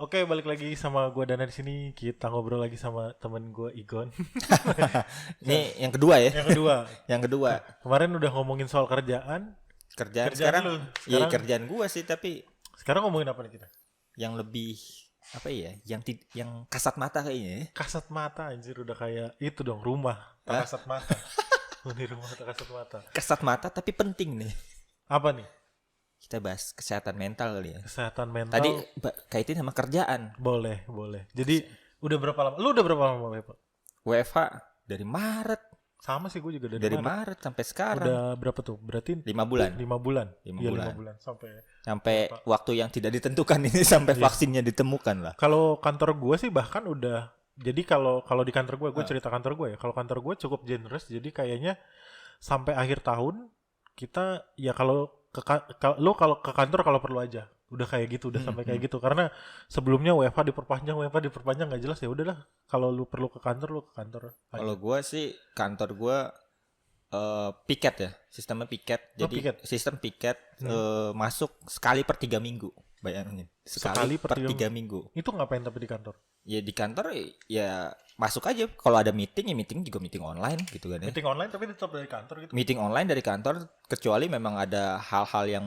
Oke, balik lagi sama gue Dana di sini. Kita ngobrol lagi sama temen gue Igon. Ini yang kedua ya. Yang kedua, Yang kedua. kemarin udah ngomongin soal kerjaan. Kerjaan Kerjaan sekarang. lu. Iya, Sekarang, kerjaan gua sih, tapi sekarang ngomongin apa nih kita? yang lebih apa ya? Yang kasat mata kayaknya ya. Kasat mata anjir, udah kayak itu dong, rumah tak Hah? kasat mata. Ini rumah tak kasat mata. Kasat mata tapi penting nih. Apa nih? Kita bahas kesehatan mental kali ya. Kesehatan mental. Tadi kaitin sama kerjaan. Boleh. Jadi udah berapa lama? Lu udah berapa lama, Pak? WFH dari Maret. Sama sih, gue juga Dari Maret sampai sekarang. Udah berapa tuh? Berarti 5 bulan. 5 bulan. Lima Iya, bulan. 5 bulan Sampai waktu yang tidak ditentukan ini sampai Iya. vaksinnya ditemukan lah. Kalau kantor gue sih bahkan udah, jadi kalau di kantor gue cerita kantor gue ya. Kalau kantor gue cukup generous, jadi kayaknya sampai akhir tahun kita ya kalau kalau ke kantor kalau perlu aja. Udah kayak gitu, udah sampai kayak gitu. Karena sebelumnya WFH diperpanjang nggak jelas, ya udahlah. Kalau lu perlu ke kantor, lu ke kantor aja. Kalau gua sih kantor gua piket ya, sistemnya piket. Jadi piket. sistem piket masuk sekali per 3 minggu, bayangin. Sekali per 3 minggu. Itu ngapain tapi di kantor? Ya di kantor ya masuk aja. Kalau ada meeting ya meeting juga meeting online gitu kan ya. Meeting online tapi tetap dari kantor gitu. Meeting online dari kantor, kecuali memang ada hal-hal yang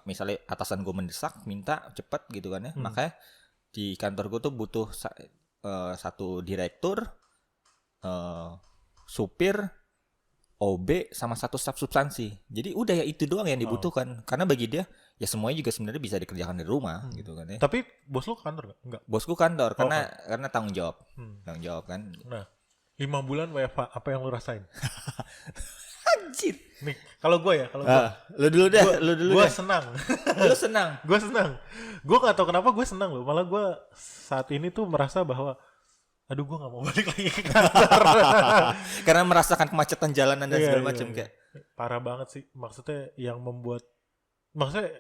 misalnya atasan gue mendesak minta cepet gitu kan ya. Makanya di kantor gue tuh butuh satu direktur, supir, OB sama satu staf substansi. Jadi udah ya itu doang yang dibutuhkan. Karena bagi dia ya semuanya juga sebenarnya bisa dikerjakan dari rumah gitu kan ya. Tapi bos lu ke kantor gak? Enggak. Bosku kantor karena tanggung jawab. Tanggung jawab kan. Nah, 5 bulan WFH, apa yang lu rasain? Anjir. Nih, kalau gue ya, Lu dulu deh, lu dulu gue deh. senang. Lu senang. Gue senang. Gue gak tahu kenapa gue senang loh. Malah gue saat ini tuh merasa bahwa aduh, gue gak mau balik lagi ke kantor. Karena merasakan kemacetan jalanan dan segala macam kayak. Parah banget sih. Maksudnya yang membuat, maksudnya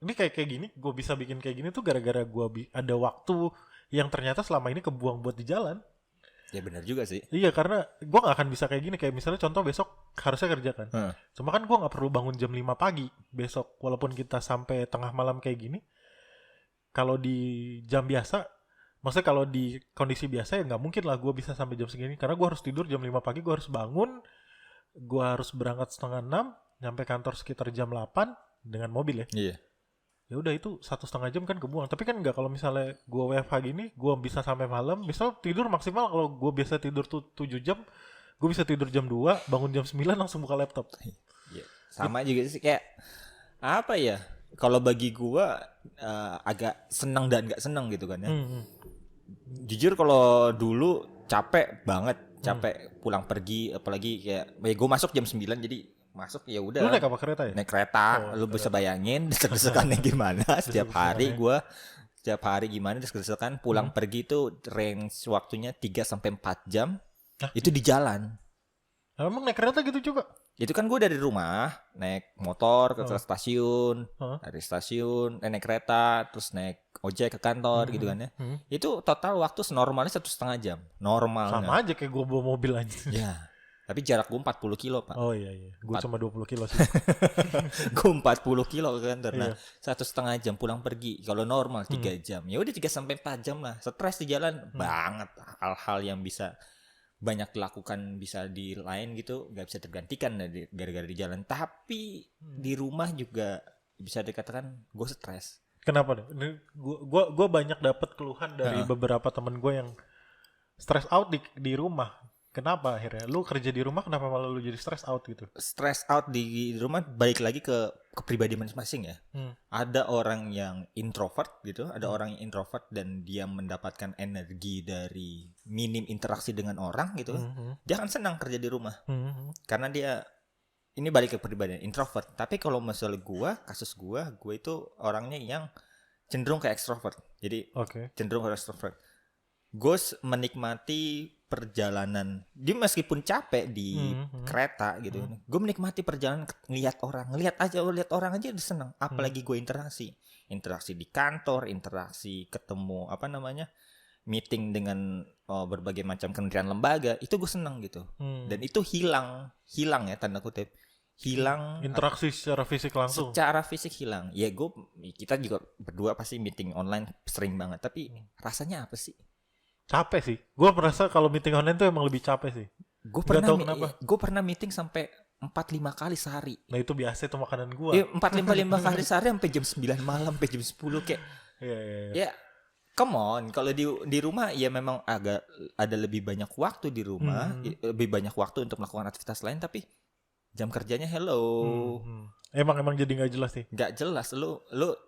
ini kayak gini, gue bisa bikin kayak gini tuh gara-gara gue ada waktu yang ternyata selama ini kebuang buat di jalan. Ya benar juga sih. Iya, karena gue gak akan bisa kayak gini. Kayak misalnya contoh besok harusnya kerja kan. Cuma kan gue gak perlu bangun jam 5 pagi besok. Walaupun kita sampai tengah malam kayak gini. Kalau di jam biasa, maksudnya kalau di kondisi biasa ya gak mungkin lah gue bisa sampai jam segini. Karena gue harus tidur jam 5 pagi, gue harus bangun. Gue harus berangkat 5:30, nyampe kantor sekitar jam 8 dengan mobil ya. Iya. Ya udah, itu 1,5 jam kan kebuang. Tapi kan enggak, kalau misalnya gue WFH gini, gue bisa sampai malam. Misal tidur maksimal, kalau gue biasa tidur tuh 7 jam, gue bisa tidur jam 2, bangun jam 9 langsung buka laptop. Iya. Sama juga sih kayak apa ya? Kalau bagi gua agak senang dan gak senang gitu kan ya. Jujur kalau dulu capek banget, capek pulang pergi, apalagi kayak gue masuk jam 9, jadi masuk ya udah. Lu naik apa, kereta ya? Naik kereta, lu bisa bayangin desek-desekannya gimana setiap hari gimana desek-desekan pulang pergi itu range waktunya 3 sampai 4 jam. Hah? Itu di jalan. Emang naik kereta gitu juga? Itu kan gue dari rumah naik motor ke stasiun, dari stasiun naik kereta, terus naik ojek ke kantor gitu kan ya. Itu total waktu senormalnya 1,5 jam. Normalnya. Sama aja kayak gue bawa mobil aja. Ya. Tapi jarak gue 40 kilo, Pak. Oh iya. Gue cuma 20 kilo sih. Gue 40 kilo ke kantor. Nah, 1,5 jam pulang pergi. Kalau normal 3 jam. Ya udah 3 sampai 4 jam lah. Stres di jalan banget. Hal-hal yang bisa banyak dilakukan bisa di lain gitu nggak bisa tergantikan gara-gara di jalan. Tapi di rumah juga bisa dikatakan gue stres. Kenapa nih? Gue banyak dapat keluhan dari beberapa temen gue yang stress out di rumah. Kenapa akhirnya? Lu kerja di rumah, kenapa malah lu jadi stress out gitu? Stress out di rumah balik lagi ke kepribadian masing-masing ya. Ada orang yang introvert gitu, ada orang yang introvert dan dia mendapatkan energi dari minim interaksi dengan orang gitu. Dia akan senang kerja di rumah. Karena dia, ini balik ke kepribadian introvert. Tapi kalau misalnya kasus gue itu orangnya yang cenderung ke extrovert. Jadi cenderung ke extrovert. Gue menikmati perjalanan, dia meskipun capek di kereta gitu, gue menikmati perjalanan, ngelihat orang aja udah seneng. Apalagi gue interaksi di kantor, interaksi ketemu meeting dengan berbagai macam kementerian lembaga, itu gue seneng gitu. Dan itu hilang ya tanda kutip, hilang. Interaksi secara fisik langsung. Secara fisik hilang. Ya kita juga berdua pasti meeting online sering banget. Tapi rasanya apa sih? Capek sih. Gue merasa kalau meeting online tuh emang lebih capek sih. Gue pernah meeting sampai 4-5 kali sehari. Nah itu biasa tuh makanan gue. 4-5 kali sehari sampai jam 9 malam, sampai jam 10 kayak. Ya, come on. Kalau di rumah ya memang agak ada lebih banyak waktu di rumah, lebih banyak waktu untuk melakukan aktivitas lain, tapi jam kerjanya Emang jadi nggak jelas sih. Nggak jelas. Lu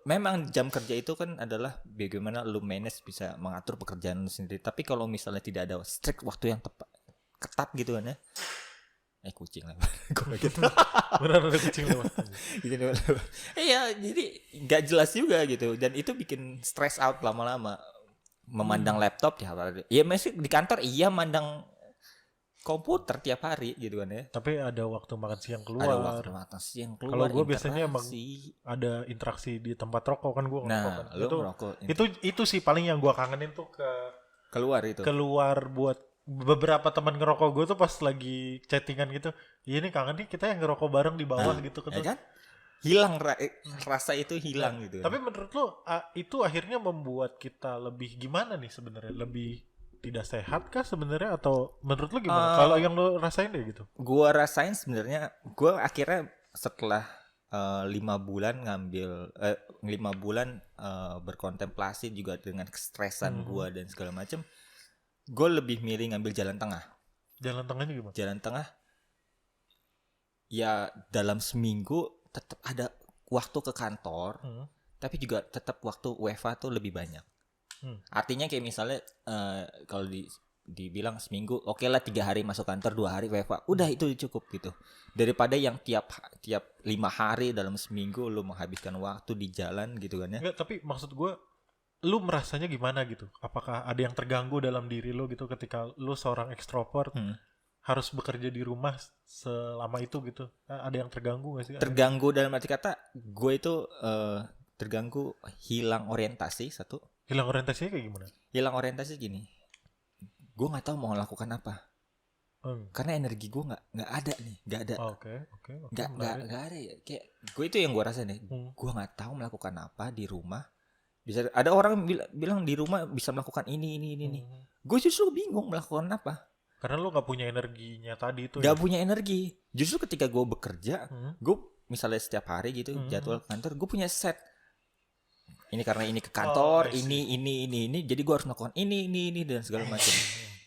memang jam kerja itu kan adalah bagaimana lu manage, bisa mengatur pekerjaan lu sendiri. Tapi kalau misalnya tidak ada strict waktu yang tepat, ketat gitu kan ya. Kucing lewat. Gue gitu. Benar ada kucing lewat. Iya, jadi nggak jelas juga gitu. Dan itu bikin stress out lama-lama. Memandang laptop ya masih di kantor mandang komputer tiap hari gitu kan ya. Tapi ada waktu makan siang keluar. Ada waktu makan siang keluar. Kalau gue biasanya emang ada interaksi di tempat rokok kan gue ngerokok. Nah, lu ngerokok. Itu sih paling yang gue kangenin tuh keluar buat beberapa teman ngerokok gue tuh pas lagi chattingan gitu. Iya nih kangen nih kita yang ngerokok bareng di bawah gitu kan. Ya kan? Hilang rasa itu hilang gitu. Tapi menurut lo itu akhirnya membuat kita lebih gimana nih sebenarnya? Lebih tidak sehat kah sebenarnya atau menurut lu gimana? Kalau yang lu rasain deh gitu. Gua rasain sebenarnya, gua akhirnya setelah 5 bulan ngambil 5 bulan berkontemplasi juga dengan kestresan gua dan segala macam, gua lebih milih ngambil jalan tengah. Jalan tengahnya gimana? Jalan tengah ya dalam seminggu tetap ada waktu ke kantor, tapi juga tetap waktu WFH tuh lebih banyak. Artinya kayak misalnya kalau dibilang seminggu oke lah 3 hari masuk kantor, 2 hari WFH, udah itu cukup gitu, daripada yang tiap 5 hari dalam seminggu lu menghabiskan waktu di jalan gitu kan ya. Enggak, tapi maksud gue lu merasanya gimana gitu? Apakah ada yang terganggu dalam diri lu gitu ketika lu seorang ekstrovert harus bekerja di rumah selama itu gitu? Ada yang terganggu gak sih? Terganggu dalam arti kata gue itu terganggu, hilang orientasi satu. Hilang orientasinya kayak gimana? Hilang orientasi gini, gue nggak tahu mau lakukan apa, karena energi gue nggak ada nih, nggak ada. Nggak ada ya. Kayak gue itu yang gue rasa nih, gue nggak tahu melakukan apa di rumah. Bisa ada orang bilang di rumah bisa melakukan ini. Gue justru bingung melakukan apa. Karena lo nggak punya energinya tadi itu. Nggak punya energi. Justru ketika gue bekerja, gue misalnya setiap hari gitu jadwal kantor, gue punya set. Ini karena ini ke kantor, ini, jadi gue harus melakukan ini dan segala macam.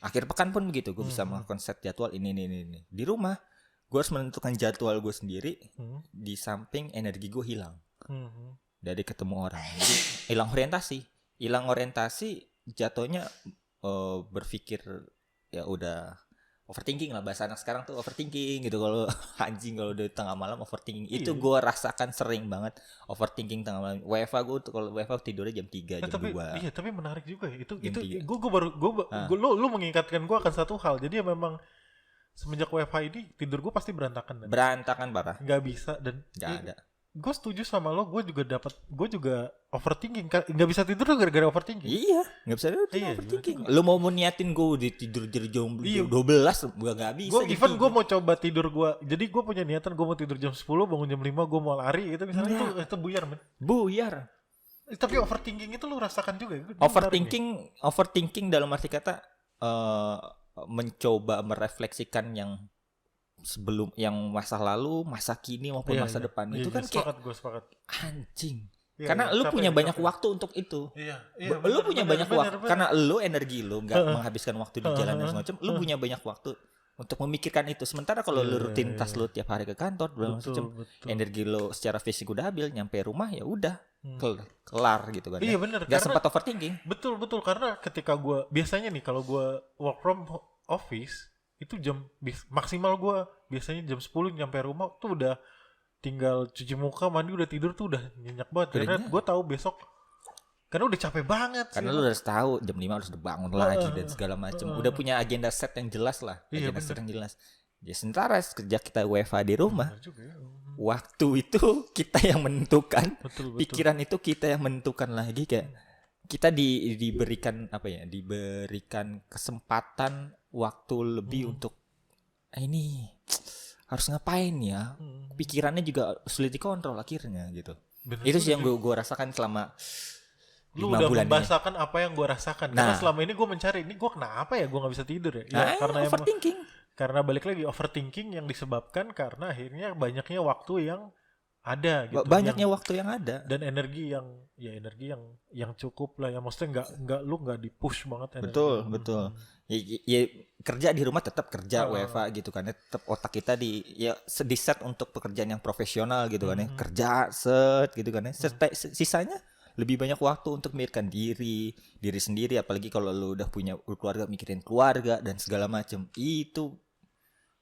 Akhir pekan pun begitu, gue bisa melakukan set jadwal ini. Di rumah, gue harus menentukan jadwal gue sendiri. Di samping energi gue hilang dari ketemu orang, jadi hilang orientasi, jatuhnya berpikir ya udah overthinking lah, bahasa anak sekarang tuh overthinking gitu. Kalau anjing kalau udah tengah malam overthinking, itu gue rasakan sering banget overthinking tengah malam. WFH gue tuh kalau WFH tidurnya jam 3 jam 2. Iya, tapi menarik juga ya. Itu lu mengingatkan gue akan satu hal. Jadi ya memang semenjak WFH ini tidur gue pasti berantakan parah. Nggak bisa dan nggak ada. Gue setuju sama lo, gue juga overthinking, nggak bisa tidur tuh gara-gara overthinking. Iya, nggak bisa tidur overthinking. Lo mau niatin gue di tidur jam 12, gue nggak bisa. Gue mau coba tidur gue, jadi gue punya niatan gue mau tidur jam 10, bangun jam 5, gue mau lari gitu misalnya. Itu buyar men. Buyar. Tapi overthinking itu lo rasakan juga. Overthinking dalam arti kata mencoba merefleksikan yang sebelum, yang masa lalu, masa kini maupun masa depan. Itu kan kayak sepakat. Anjing. Karena lu punya banyak waktu untuk itu. Lu punya banyak waktu karena lu energi lu nggak menghabiskan waktu di jalan dan semacam. Lu punya banyak waktu untuk memikirkan itu. Sementara kalau lu rutinitas lu tiap hari ke kantor, energi lu secara fisik udah habis, nyampe rumah ya udah kelar gitu kan. Iya benar. Gak sempat overthinking. Betul karena ketika gue biasanya nih kalau gue work from office itu jam maksimal gue biasanya jam 10 nyampe rumah tuh udah tinggal cuci muka, mandi, udah tidur tuh udah nyenyak banget. Karena gue tahu besok karena udah capek banget. Karena lu udah tahu jam 5 harus bangun lagi dan segala macam. Udah punya agenda set yang jelas lah. Set yang jelas. Ya sementara sejak kita WFH di rumah, waktu itu kita yang menentukan. Betul. Pikiran itu kita yang menentukan lagi, kayak kita diberikan kesempatan waktu lebih untuk ini harus ngapain ya, pikirannya juga sulit dikontrol akhirnya gitu. Bener, itu sih yang gue rasakan selama lu udah membahasakan apa yang gue rasakan. Karena selama ini gue mencari, ini gue kenapa ya gue gak bisa tidur ya? Karena overthinking. Karena balik lagi overthinking yang disebabkan karena akhirnya banyaknya waktu yang ada gitu. Banyaknya waktu yang ada dan energi yang cukup lah ya, maksudnya nggak di-push banget energi. Betul. Ya, kerja di rumah tetap kerja WFA gitu kan. Tetap otak kita di set untuk pekerjaan yang profesional gitu kan ya. Kerja set gitu kan ya. Sisanya lebih banyak waktu untuk memikirkan diri sendiri, apalagi kalau lu udah punya keluarga, mikirin keluarga dan segala macam. Itu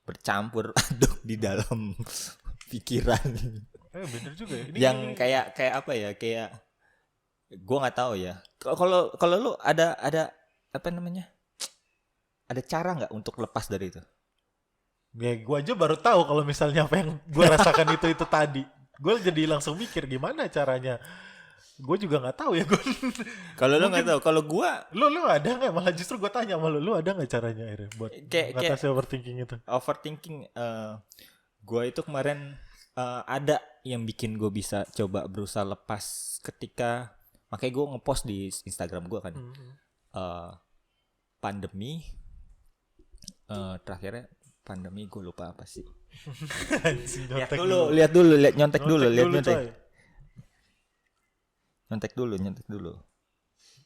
bercampur aduk di dalam pikiran. Bener juga ya. Yang kayak apa ya? Kayak gua nggak tahu ya. Kalau lu ada apa namanya? Ada cara nggak untuk lepas dari itu? Ya gue aja baru tahu kalau misalnya apa yang gue rasakan itu tadi. Gue jadi langsung mikir gimana caranya. Gue juga nggak tahu ya gue. Kalau lu nggak tahu, kalau gue, lu ada nggak? Malah justru gue tanya sama lu ada nggak caranya akhirnya buat ngatasi overthinking itu? Overthinking, gue itu kemarin ada yang bikin gue bisa coba berusaha lepas ketika, makanya gue ngepost di Instagram gue kan, pandemi, terakhirnya pandemi gue lupa apa sih? lihat dulu, nyontek dulu.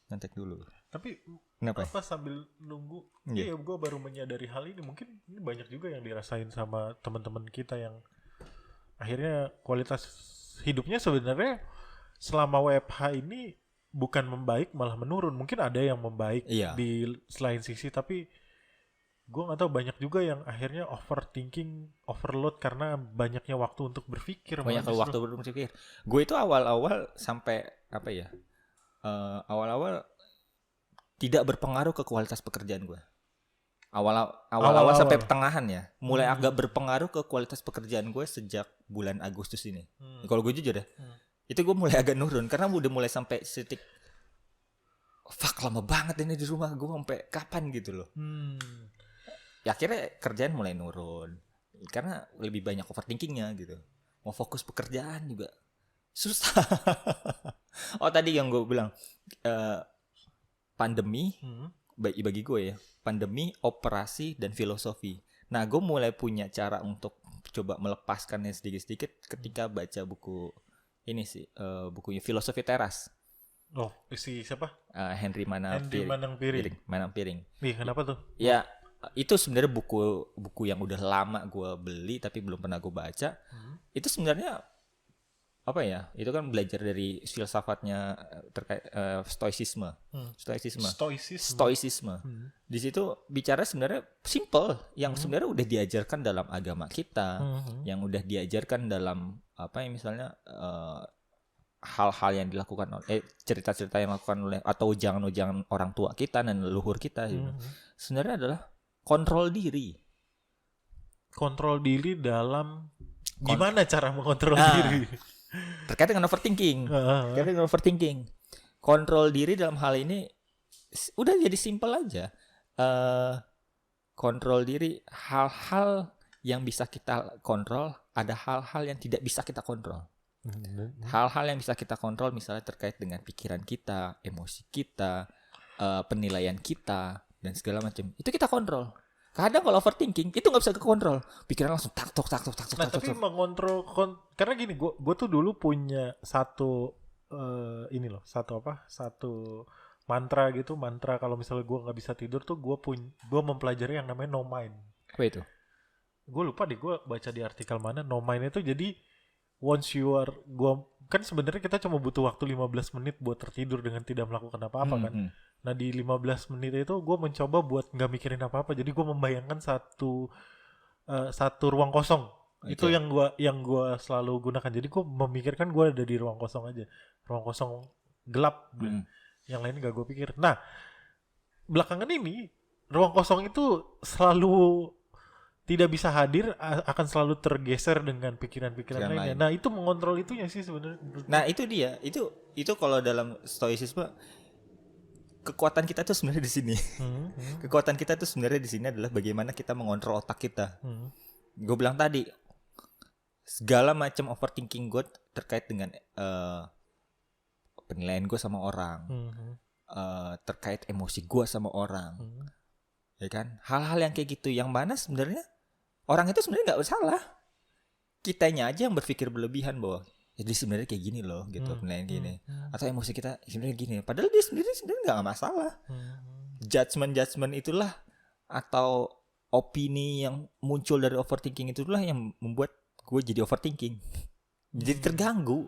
Nyontek dulu. Tapi kenapa? Apa sambil nunggu? Iya, gue baru menyadari hal ini. Mungkin ini banyak juga yang dirasain sama teman-teman kita yang akhirnya kualitas hidupnya sebenarnya selama WFH ini bukan membaik malah menurun. Mungkin ada yang membaik di selain sisi, tapi gue nggak tahu, banyak juga yang akhirnya overthinking, overload karena banyaknya waktu untuk berpikir. Gue itu awal-awal sampai apa ya? Awal-awal tidak berpengaruh ke kualitas pekerjaan gue. Awal-awal sampai pertengahan ya, mulai agak berpengaruh ke kualitas pekerjaan gue sejak bulan Agustus ini. Kalau gue jujur ya, itu gue mulai agak nurun karena udah mulai sampai titik, fuck lama banget ini di rumah, gue sampai kapan gitu loh. Ya akhirnya kerjaan mulai nurun karena lebih banyak overthinkingnya gitu. Mau fokus pekerjaan juga susah. Tadi yang gue bilang pandemi bagi gue ya, pandemi, operasi dan filosofi. Nah gue mulai punya cara untuk coba melepaskannya sedikit-sedikit ketika baca buku ini sih, bukunya Filosofi Teras. Isi siapa? Henry Manangpiring. Nih kenapa tuh? Ya itu sebenarnya buku yang udah lama gue beli tapi belum pernah gue baca. Itu sebenarnya apa ya? Itu kan belajar dari filsafatnya terkait stoicisme. Di situ bicara sebenarnya simple, yang sebenarnya udah diajarkan dalam agama kita, yang udah diajarkan dalam apa ya, misalnya hal-hal yang dilakukan cerita-cerita yang dilakukan oleh atau ujangan-ujangan orang tua kita dan leluhur kita gitu. Sebenarnya adalah kontrol diri dalam gimana cara mengontrol diri terkait dengan overthinking. Kontrol diri dalam hal ini udah jadi simple aja. Kontrol diri, hal-hal yang bisa kita kontrol, ada hal-hal yang tidak bisa kita kontrol. Hal-hal yang bisa kita kontrol misalnya terkait dengan pikiran kita, emosi kita, penilaian kita dan segala macam, itu kita kontrol. Kadang kalau overthinking itu nggak bisa kekontrol, pikiran langsung tak. Nah tapi mengontrol karena gini, gue tuh dulu punya satu satu mantra gitu, kalau misalnya gue nggak bisa tidur tuh gue mempelajari yang namanya no mind. Apa itu? Gue lupa deh, gue baca di artikel mana. No mind itu jadi kan sebenarnya kita cuma butuh waktu 15 menit buat tertidur dengan tidak melakukan apa-apa kan. Nah di 15 menit itu gue mencoba buat nggak mikirin apa-apa. Jadi gue membayangkan satu ruang kosong. Okay. Itu yang gue selalu gunakan. Jadi gue memikirkan gue ada di ruang kosong aja, ruang kosong gelap. Yang lain gak gue pikir. Nah belakangan ini ruang kosong itu selalu tidak bisa hadir, akan selalu tergeser dengan pikiran-pikiran lainnya. Nah itu mengontrol itunya sih sebenarnya. Nah itu dia, itu kalau dalam stoicisme, kekuatan kita tuh sebenarnya di sini. Kekuatan kita tuh sebenarnya di sini adalah bagaimana kita mengontrol otak kita. gue bilang tadi, segala macam overthinking gue terkait dengan penilaian gue sama orang, terkait emosi gue sama orang, ya kan, hal-hal yang kayak gitu, yang mana sebenarnya orang itu sebenarnya nggak bersalah, kitanya aja yang berpikir berlebihan bahwa jadi sebenarnya kayak gini loh gitu, penilaian gini, atau emosi kita sebenarnya gini, padahal dia sebenarnya nggak masalah. Judgement itulah, atau opini yang muncul dari overthinking itulah yang membuat gue jadi overthinking, jadi terganggu.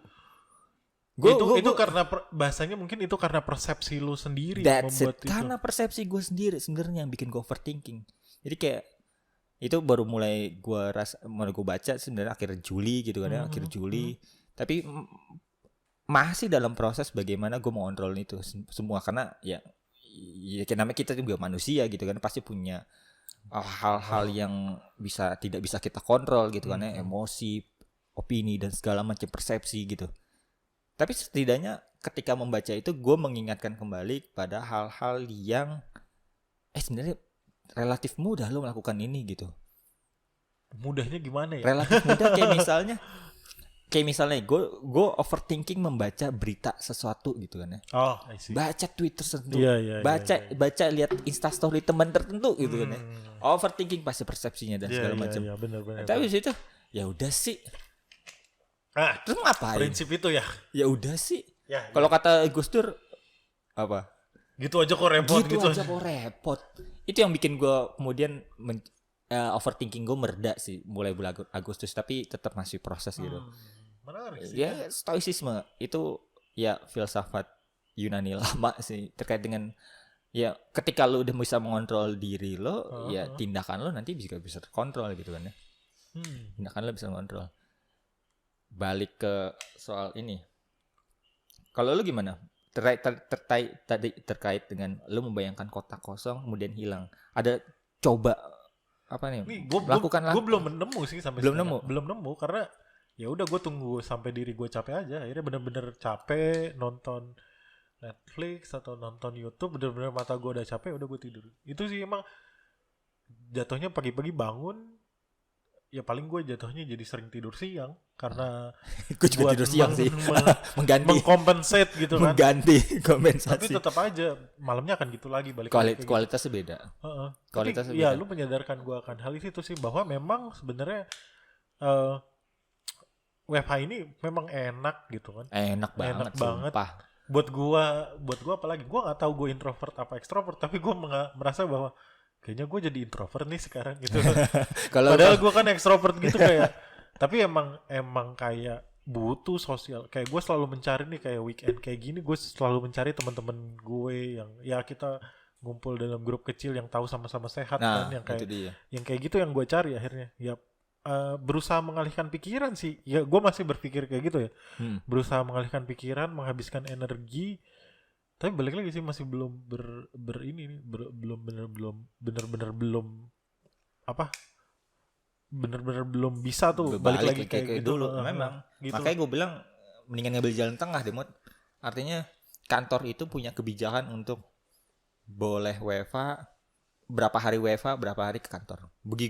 Itu karena bahasanya mungkin itu karena persepsi lu sendiri membuat itu. Karena persepsi gue sendiri sebenarnya yang bikin gue overthinking. Jadi kayak itu baru mulai gue baca sebenarnya akhir Juli gitu kan ya, akhir Juli. Tapi masih dalam proses bagaimana gue mengontrol itu semua, karena ya namanya kita juga manusia gitu kan, pasti punya hal-hal yang tidak bisa kita kontrol gitu kan ya, emosi, opini dan segala macam persepsi gitu. Tapi setidaknya ketika membaca itu gue mengingatkan kembali pada hal-hal yang sebenarnya relatif mudah lo melakukan ini gitu. Mudahnya gimana ya? Relatif mudah kayak misalnya gue overthinking membaca berita sesuatu gitu kan ya. Oh, I see. Baca Twitter tertentu, baca lihat Instastory teman tertentu gitu kan ya. Overthinking pasti persepsinya dan segala macam. Iya, benar. Tapi habis itu ya udah sih. Terus ngapain? Prinsip itu ya. Ya udah sih. Ya, kalau kata Gus Dur apa? Gitu aja kok repot. Gitu aja kok repot. Itu yang bikin gue kemudian overthinking gue mereda sih mulai bulan Agustus, tapi tetap masih proses gitu. Menarik sih. Ya stoicisme itu ya filsafat Yunani lama sih, terkait dengan ya ketika lo udah bisa mengontrol diri lo, ya tindakan lo nanti juga bisa terkontrol gitu kan ya. Tindakan lo bisa mengontrol. Balik ke soal ini, kalau lo gimana terkait dengan lo membayangkan kotak kosong kemudian hilang, ada coba apa nih lakukan lah? Gue belum nemu sih sampai belum nemu karena ya udah gue tunggu sampai diri gue capek aja. Akhirnya bener-bener capek nonton Netflix atau nonton YouTube, bener-bener mata gue udah capek, udah gue tidur. Itu sih emang jatuhnya pagi-pagi bangun, ya paling gue jatuhnya jadi sering tidur siang karena gue juga tidur siang sih mengganti mengkompensate gitu kan, mengganti kompensasi. tapi tetap aja malamnya akan gitu lagi, balik kualitasnya gitu. Beda. Kualitasnya beda. Ya lu menyadarkan gue akan hal itu sih, bahwa memang sebenarnya WFH ini memang enak gitu kan, enak banget buat gue apalagi gue nggak tahu gue introvert apa ekstrovert, tapi gue merasa bahwa kayaknya gue jadi introvert nih sekarang gitu. Padahal gue kan ekstrovert gitu kayak, tapi emang kayak butuh sosial. Kayak gue selalu mencari nih, kayak weekend kayak gini gue selalu mencari teman-teman gue yang ya kita ngumpul dalam grup kecil yang tahu sama-sama sehat kan, yang kayak gitu yang gue cari akhirnya. Ya berusaha mengalihkan pikiran sih. Ya gue masih berpikir kayak gitu ya. Berusaha mengalihkan pikiran, menghabiskan energi. Tapi balik lagi sih masih belum bener-bener belum bisa tuh balik lagi kayak gitu dulu. Memang gitu. Makanya gue bilang mendingan ngambil jalan tengah deh, Mut. Artinya kantor itu punya kebijakan untuk boleh WFH berapa hari WFH, berapa hari ke kantor. Bagi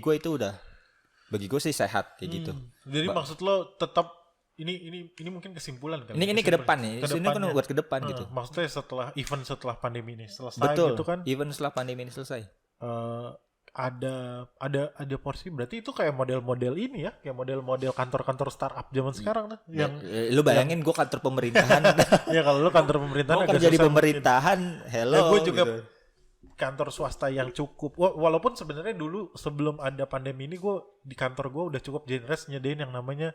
gue sih sehat kayak gitu. Jadi maksud lo tetap ini mungkin kesimpulan kan. Ini ke depan nih. Ini kan buat ke depan gitu. Maksudnya setelah pandemi ini selesai. Betul, gitu kan. Even setelah pandemi ini selesai. Ada porsi, berarti itu kayak model-model ini ya, kayak model-model kantor-kantor startup zaman sekarang tuh. Yang lu bayangin gue kantor pemerintahan. Ya kalau lu kantor pemerintahan agak kerja di pemerintahan, hello. Gue juga gitu. Kantor swasta yang cukup, walaupun sebenarnya dulu sebelum ada pandemi ini gue di kantor gue udah cukup generous nyediain yang namanya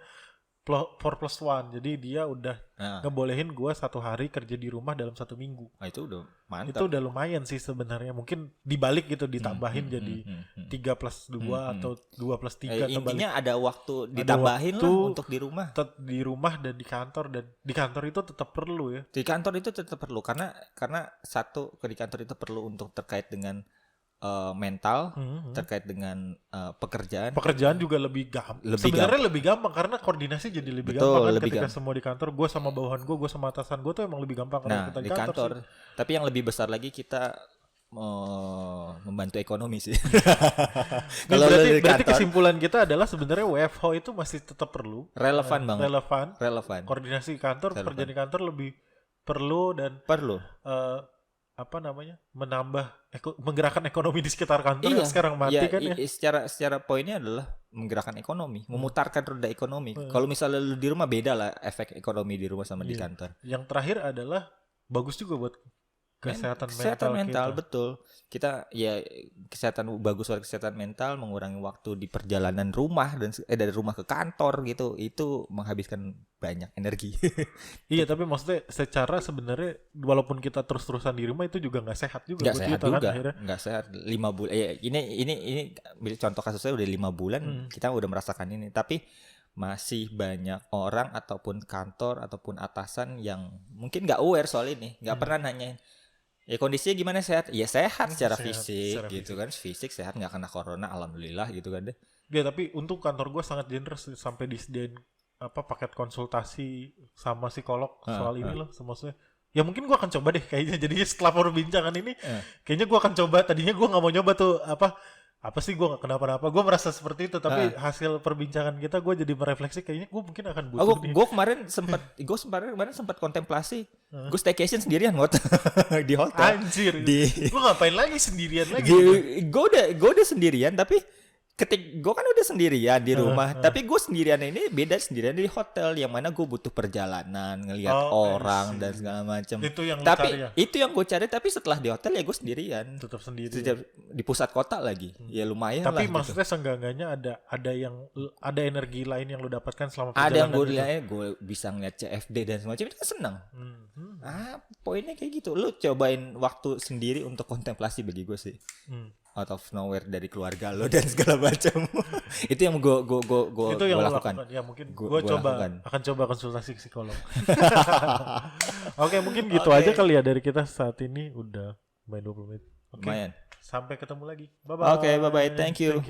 4+1, jadi dia udah ngebolehin gue 1 hari kerja di rumah dalam 1 minggu. Itu udah mantap. Itu udah lumayan sih sebenarnya. Mungkin dibalik gitu, ditambahin jadi 3+2 atau 2+3. Intinya ada waktu ditambahin lah untuk di rumah. Di rumah dan di kantor itu tetap perlu ya. Di kantor itu tetap perlu karena satu, di kantor itu perlu untuk terkait dengan mental, terkait dengan pekerjaan juga lebih gampang. Sebenarnya lebih gampang karena koordinasi jadi lebih gampang kan, ketika semua di kantor, gue sama bawahan gue sama atasan gue tuh emang lebih gampang kalau kita di kantor. Tapi yang lebih besar lagi, kita membantu ekonomi sih. Kalau berarti kesimpulan kita adalah sebenarnya WFH itu masih tetap perlu, relevan banget. Relevan. Koordinasi kantor, pekerjaan di kantor lebih perlu dan menambah menggerakkan ekonomi di sekitar kantor yang sekarang mati kan ya. Secara poinnya adalah menggerakkan ekonomi, memutarkan roda ekonomi. Kalau misalnya lu di rumah beda lah efek ekonomi di rumah sama di kantor. Yang terakhir adalah bagus juga buat kesehatan mental kita. Betul. Kita ya bagus buat kesehatan mental, mengurangi waktu di perjalanan rumah dan dari rumah ke kantor gitu. Itu menghabiskan banyak energi. Iya, tapi maksudnya secara sebenarnya walaupun kita terus-terusan di rumah itu juga nggak sehat juga. Nggak sehat juga. Nggak sehat. 5 bulan. Ini contoh kasusnya udah 5 bulan kita udah merasakan ini. Tapi masih banyak orang ataupun kantor ataupun atasan yang mungkin nggak aware soal ini, nggak pernah nanyain. Ya kondisinya gimana, sehat? Ya sehat secara fisik gitu kan. Fisik sehat, nggak kena corona, alhamdulillah gitu kan deh. Ya tapi untuk kantor gue sangat generous sampai disediain paket konsultasi sama psikolog soal ini loh. Maksudnya ya mungkin gue akan coba deh kayaknya. Jadinya setelah perbincangan ini kayaknya gue akan coba. Tadinya gue nggak mau nyoba tuh apa sih, gue gak kenapa-napa, gue merasa seperti itu, tapi hasil perbincangan kita gue jadi merefleksi kayaknya gue mungkin akan butuh gue kemarin sempat kontemplasi gue staycation sendirian di hotel. Anjir, gue ngapain lagi sendirian lagi? Gue udah sendirian, tapi gue kan udah sendirian di rumah, tapi gue sendirian ini beda sendirian di hotel yang mana gue butuh perjalanan, ngelihat orang dan segala macam. Itu yang itu yang gue cari, tapi setelah di hotel ya gue sendirian. Tetap sendiri. Di pusat kota lagi, ya lumayan tapi lah. Tapi maksudnya gitu. Seenggaknya ada energi lain yang lo dapatkan selama perjalanan. Ada yang gue bisa ngeliat CFD dan semacam itu kan senang. Poinnya kayak gitu. Lo cobain waktu sendiri untuk kontemplasi bagi gue sih. Out of nowhere dari keluarga lo dan segala macam. Itu yang gue lakukan. Ya mungkin gue akan coba konsultasi psikolog. Oke, mungkin gitu aja kali ya dari kita saat ini, udah main 20 menit. Oke. Sampai ketemu lagi. Bye bye. Oke, bye bye. Thank you.